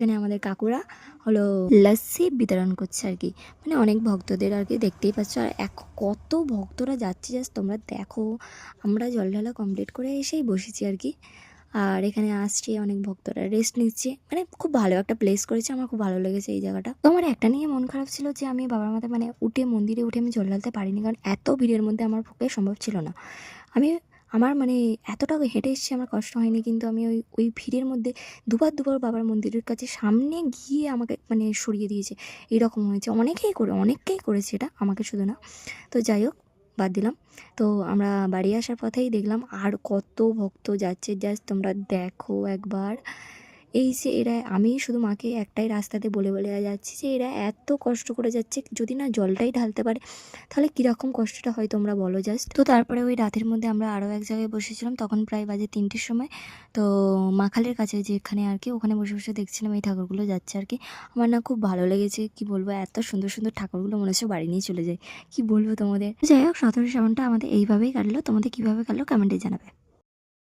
এখানে আমাদের কাকুরা হলো লস্যি বিতরণ করছে আর কি, মানে অনেক ভক্তদের আর কি, দেখতেই পাচ্ছ। আর কত ভক্তরা যাচ্ছে জাস্ট তোমরা দেখো। আমরা জল ঢালা কমপ্লিট করে এসেই বসেছি আর কি। আর এখানে আসছে অনেক ভক্তরা রেস্ট নিচ্ছে, মানে খুব ভালো একটা প্লেস করেছে, আমার খুব ভালো লেগেছে এই জায়গাটা। তো আমার একটা নিয়ে মন খারাপ ছিল যে আমি বাবার মাথায় মানে মন্দিরে উঠে আমি জল ঢালতে পারিনি, কারণ এত ভিড়ের মধ্যে আমার পক্ষে সম্ভব ছিল না। আমি আমার মানে এতটা হেঁটে এসেছি, আমার কষ্ট হয়নি, কিন্তু আমি ওই ওই ভিড়ের মধ্যে দুবার বাবার মন্দিরের কাছে সামনে গিয়ে আমাকে মানে সরিয়ে দিয়েছে, এরকম হয়েছে। অনেকেই করেছে এটা, আমাকে শুধু না। তো যাই হোক, বাদ দিলাম। তো আমরা বাড়ি আসার পথেই দেখলাম আর কত ভক্ত যাচ্ছে, জাস্ট তোমরা দেখো একবার। এই যে এরা, আমি শুধু মাকে একটাই রাস্তাতে বলে বলে যাচ্ছি যে এরা এত কষ্ট করে যাচ্ছে, যদি না জলটাই ঢালতে পারে তাহলে কীরকম কষ্টটা হয় তোমরা বলো জাস্ট। তো তারপরে ওই রাতের মধ্যে আমরা আরও এক জায়গায় বসেছিলাম, তখন প্রায় বাজে 3টের সময়। তো মাখালের কাছে যেখানে আর কি, ওখানে বসে বসে দেখছিলাম এই ঠাকুরগুলো যাচ্ছে আর কি। আমার না খুব ভালো লেগেছে, কি বলবো, এত সুন্দর সুন্দর ঠাকুরগুলো মনে হচ্ছে বাড়ি নিয়ে চলে যায়, কি বলবো তোমাদের। যাই হোক, 17 শ্রাবণটা আমাদের এইভাবেই কাটলো। তোমাদের কীভাবে কাটলো কমেন্টে জানাবে।